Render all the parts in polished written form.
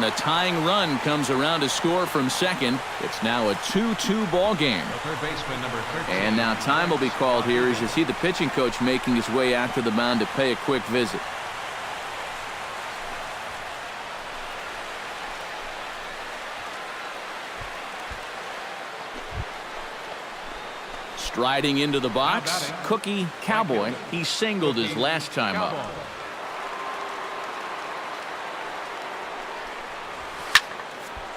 a tying run comes around to score from second. It's now a 2-2 ball game. Third baseman, number 13. And now time will be called here as you see the pitching coach making his way out to the mound to pay a quick visit. Striding into the box, Cookie Cowboy. He singled his last time up.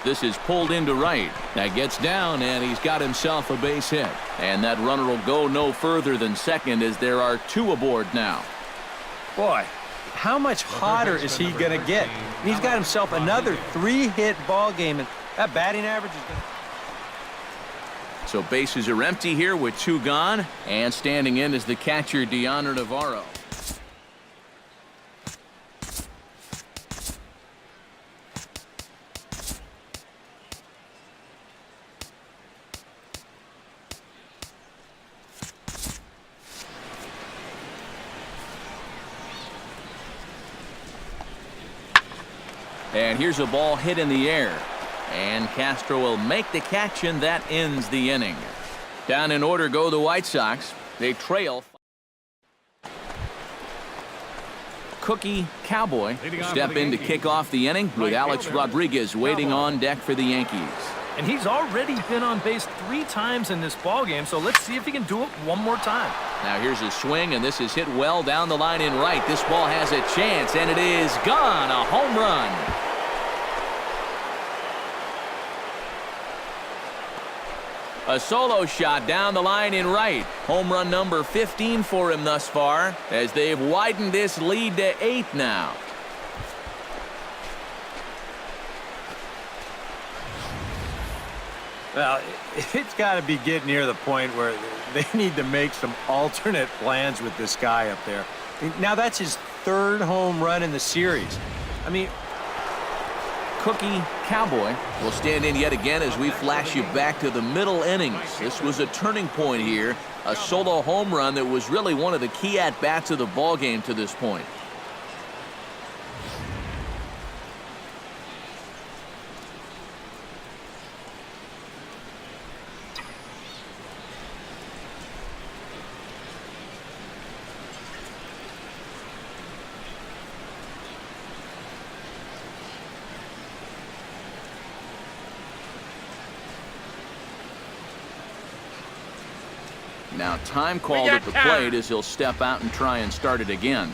This is pulled into right. That gets down, and he's got himself a base hit. And that runner will go no further than second as there are two aboard now. Boy, how much hotter is he going to get? And he's got himself another 3-hit ball game, and that batting average is going to... So bases are empty here with two gone, and standing in is the catcher, Deanna Navarro. And here's a ball hit in the air. And Castro will make the catch, and that ends the inning. Down in order go the White Sox. They trail. Cookie Cowboy step in to kick off the inning with Alex Rodriguez waiting on deck for the Yankees. And he's already been on base 3 times in this ballgame, so let's see if he can do it one more time. Now here's a swing, and this is hit well down the line in right. This ball has a chance, and it is gone. A home run. A solo shot down the line in right. Home run number 15 for him thus far as they've widened this lead to 8 now. Well, it's got to be getting near the point where they need to make some alternate plans with this guy up there. Now that's his 3rd home run in the series. I mean, Cookie Cowboy will stand in yet again as we flash you back to the middle innings. This was a turning point here, a solo home run that was really one of the key at-bats of the ballgame to this point. Now time called at the plate as he'll step out and try and start it again.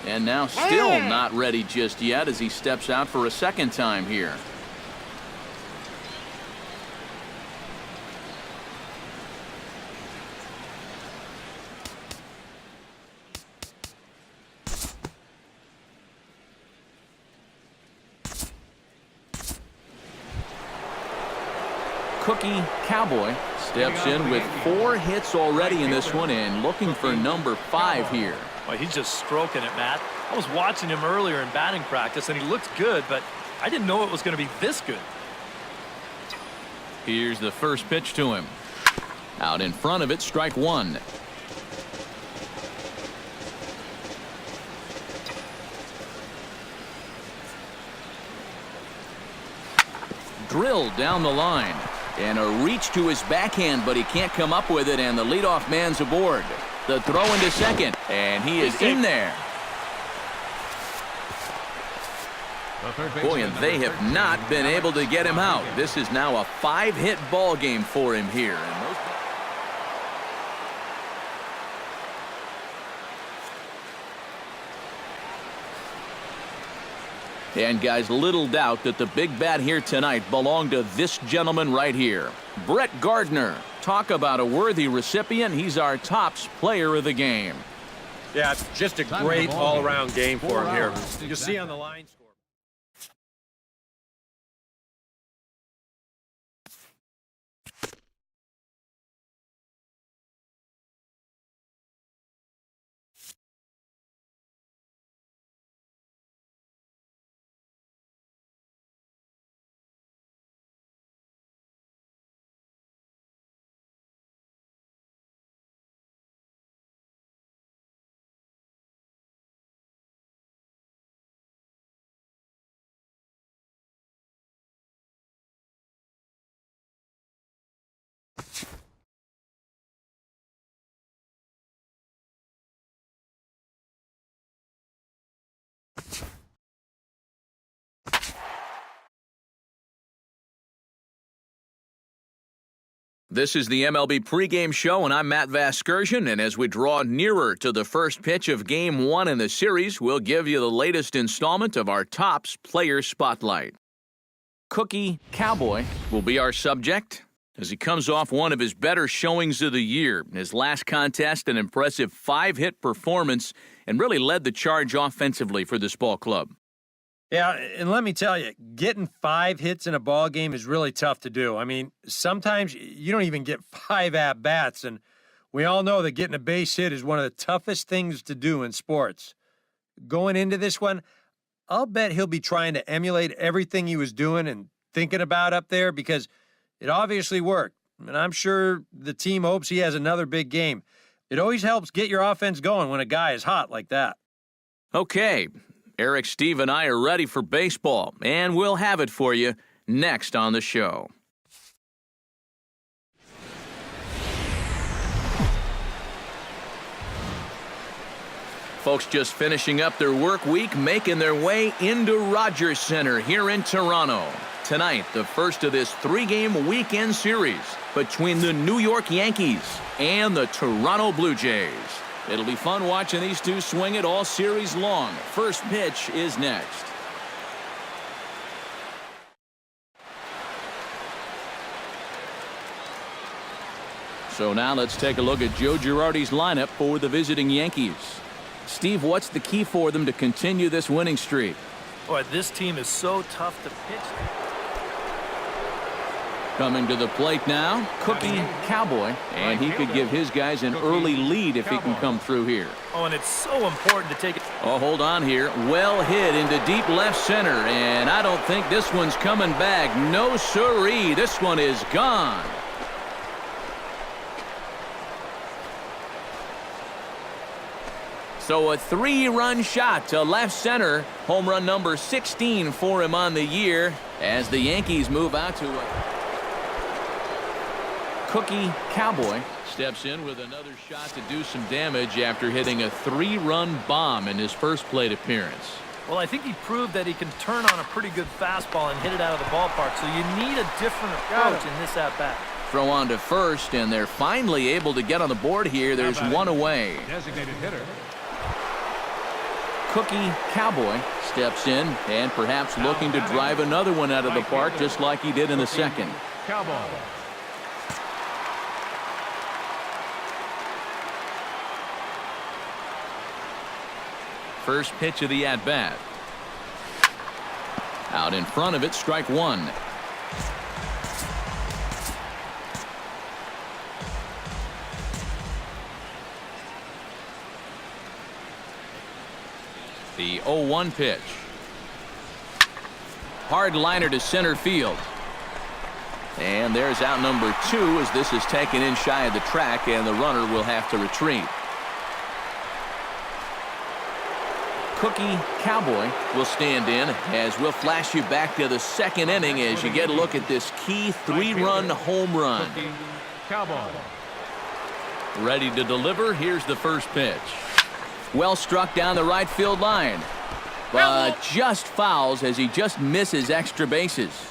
And now still not ready just yet as he steps out for a second time here. Cookie Cowboy steps in with 4 hits already in this one and looking for number 5 here. Well, he's just stroking it, Matt. I was watching him earlier in batting practice, and he looked good, but I didn't know it was going to be this good. Here's the first pitch to him. Out in front of it, strike 1. Drilled down the line. And a reach to his backhand, but he can't come up with it, and the leadoff man's aboard. The throw into second, and he is in there. Boy, and they have not been able to get him out. This is now a 5-hit ball game for him here. And guys, little doubt that the big bat here tonight belonged to this gentleman right here, Brett Gardner. Talk about a worthy recipient. He's our tops player of the game. yeah, just a great all-around game for him here. You see on the line. This is the MLB pregame show, and I'm Matt Vasgersian. And as we draw nearer to the first pitch of Game 1 in the series, we'll give you the latest installment of our Topps Player Spotlight. Cookie Cowboy will be our subject as he comes off one of his better showings of the year. In his last contest, an impressive 5-hit performance, and really led the charge offensively for this ball club. Yeah, and let me tell you, getting 5 hits in a ball game is really tough to do. I mean, sometimes you don't even get 5 at-bats, and we all know that getting a base hit is one of the toughest things to do in sports. Going into this one, I'll bet he'll be trying to emulate everything he was doing and thinking about up there because it obviously worked, and I'm sure the team hopes he has another big game. It always helps get your offense going when a guy is hot like that. Okay. Eric, Steve, and I are ready for baseball, and we'll have it for you next on the show. Folks just finishing up their work week, making their way into Rogers Center here in Toronto. Tonight, the first of this 3-game weekend series between the New York Yankees and the Toronto Blue Jays. It'll be fun watching these two swing it all series long. First pitch is next. So now let's take a look at Joe Girardi's lineup for the visiting Yankees. Steve, what's the key for them to continue this winning streak? Boy, this team is so tough to pitch. Coming to the plate now, Cookie Cowboy, and he could give his guys an early lead if he can come through here. Oh, and it's so important to take it. Oh, hold on here. Well hit into deep left center, and I don't think this one's coming back. No siree, this one is gone. So a 3-run shot to left center. Home run number 16 for him on the year as the Yankees move out to a Cookie Cowboy steps in with another shot to do some damage after hitting a 3-run bomb in his first plate appearance. Well, I think he proved that he can turn on a pretty good fastball and hit it out of the ballpark, so you need a different approach in this at-bat. Throw on to first, and they're finally able to get on the board here. There's one away. Designated hitter. Cookie Cowboy steps in and perhaps looking to drive another one out of the park just like he did in the second. Cowboy. First pitch of the at-bat. Out in front of it, strike one. The 0-1 pitch. Hard liner to center field. And there's out number 2 as this is taken in shy of the track, and the runner will have to retreat. Cookie Cowboy will stand in as we'll flash you back to the second inning as you get a look at this key 3-run home run. Cowboy. Ready to deliver. Here's the first pitch. Well struck down the right field line, but just fouls as he just misses extra bases.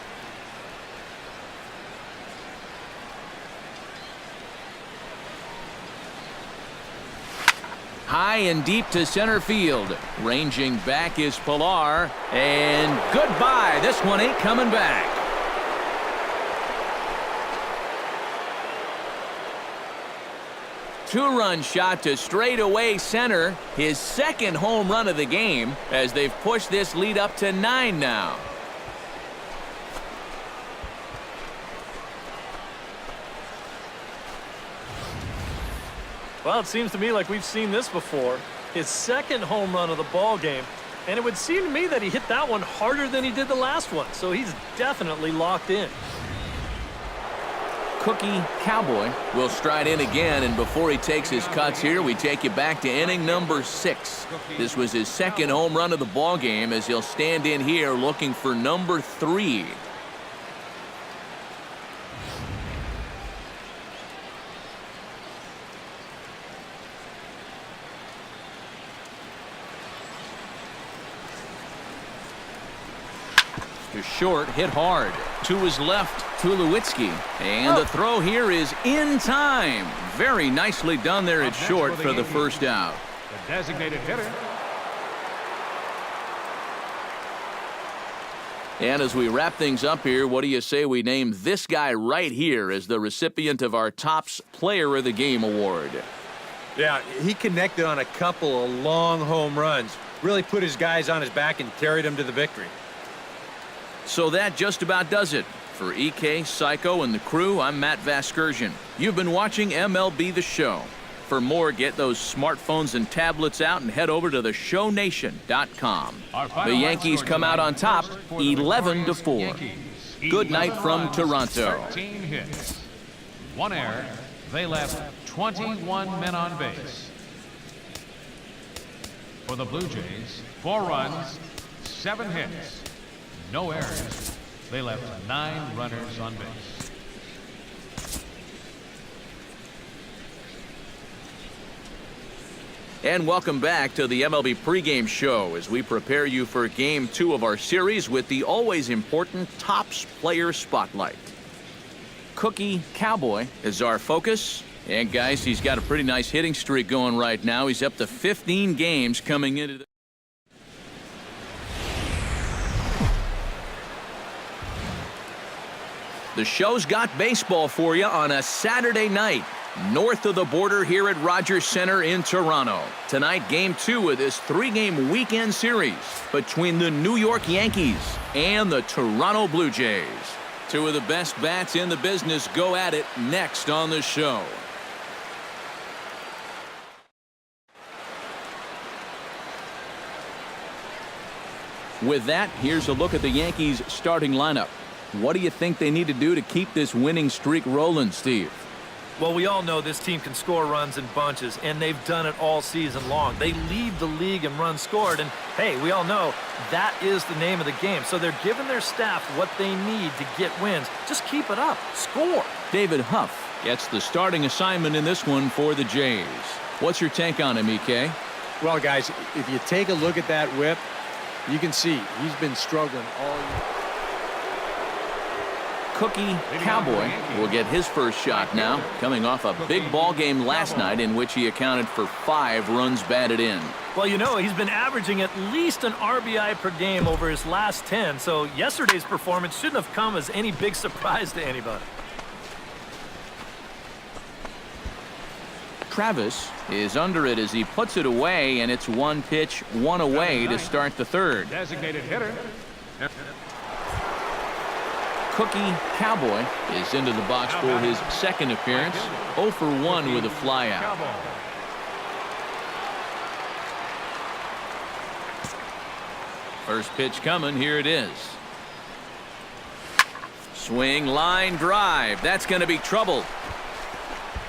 High and deep to center field. Ranging back is Pilar, and goodbye. This one ain't coming back. Two-run shot to straightaway center. His second home run of the game as they've pushed this lead up to 9 now. Well, it seems to me like we've seen this before. His second home run of the ball game, and it would seem to me that he hit that one harder than he did the last one, so he's definitely locked in. Cookie Cowboy will stride in again, and before he takes his cuts here, we take you back to inning number 6. This was his second home run of the ball game as he'll stand in here looking for number 3. To short, hit hard. To his left, Tulowitzki. And the throw here is in time. Very nicely done there at short for the first out. The designated hitter. And as we wrap things up here, what do you say we name this guy right here as the recipient of our Topps Player of the Game award? Yeah, he connected on a couple of long home runs. Really put his guys on his back and carried them to the victory. So that just about does it. For EK, Psycho, and the crew, I'm Matt Vasgersian. You've been watching MLB The Show. For more, get those smartphones and tablets out and head over to theshownation.com. The Yankees come out on top, 11-4. Good night from Toronto. 13 hits, 1 error. They left 21 men on base. For the Blue Jays, 4 runs, 7 hits, no errors. They left 9 runners on base. And welcome back to the MLB pregame show as we prepare you for Game 2 of our series with the always important Topps Player Spotlight. Cookie Cowboy is our focus. And guys, he's got a pretty nice hitting streak going right now. He's up to 15 games coming into the show's got baseball for you on a Saturday night. North of the border here at Rogers Center in Toronto. Tonight, Game 2 of this 3-game weekend series between the New York Yankees and the Toronto Blue Jays. 2 of the best bats in the business go at it next on the show. With that, here's a look at the Yankees' starting lineup. What do you think they need to do to keep this winning streak rolling, Steve? Well, we all know this team can score runs in bunches, and they've done it all season long. They lead the league in runs scored, and hey, we all know that is the name of the game. So they're giving their staff what they need to get wins. Just keep it up. Score. David Huff gets the starting assignment in this one for the Jays. What's your take on him, EK? Well, guys, if you take a look at that whip, you can see he's been struggling all year. Cookie Cowboy will get his first shot now, coming off a big ball game last night in which he accounted for 5 runs batted in. Well, you know, he's been averaging at least an RBI per game over his last 10, so yesterday's performance shouldn't have come as any big surprise to anybody. Travis is under it as he puts it away, and it's 1 pitch, 1 away to start the 3rd. Designated hitter. Cookie Cowboy is into the box for his 2nd appearance. 0 for 1 with a flyout. First pitch coming. Here it is. Swing, line, drive. That's going to be trouble.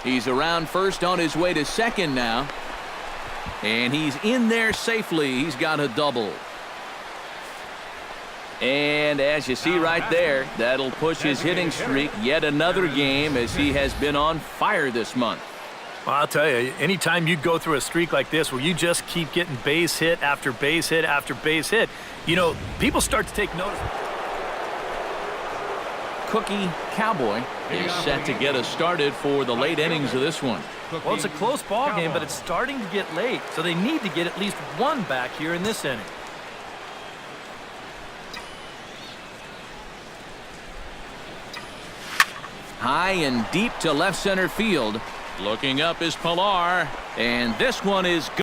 He's around first on his way to 2nd now. And he's in there safely. He's got a double. And as you see right there, that'll push his hitting streak yet another game as he has been on fire this month. Well, I'll tell you, anytime you go through a streak like this where you just keep getting base hit after base hit after base hit, you know, people start to take notice. Cookie Cowboy is set to get us started for the late innings of this one. Well, it's a close ball game, but it's starting to get late, so they need to get at least 1 back here in this inning. High and deep to left center field. Looking up is Pilar, and this one is good.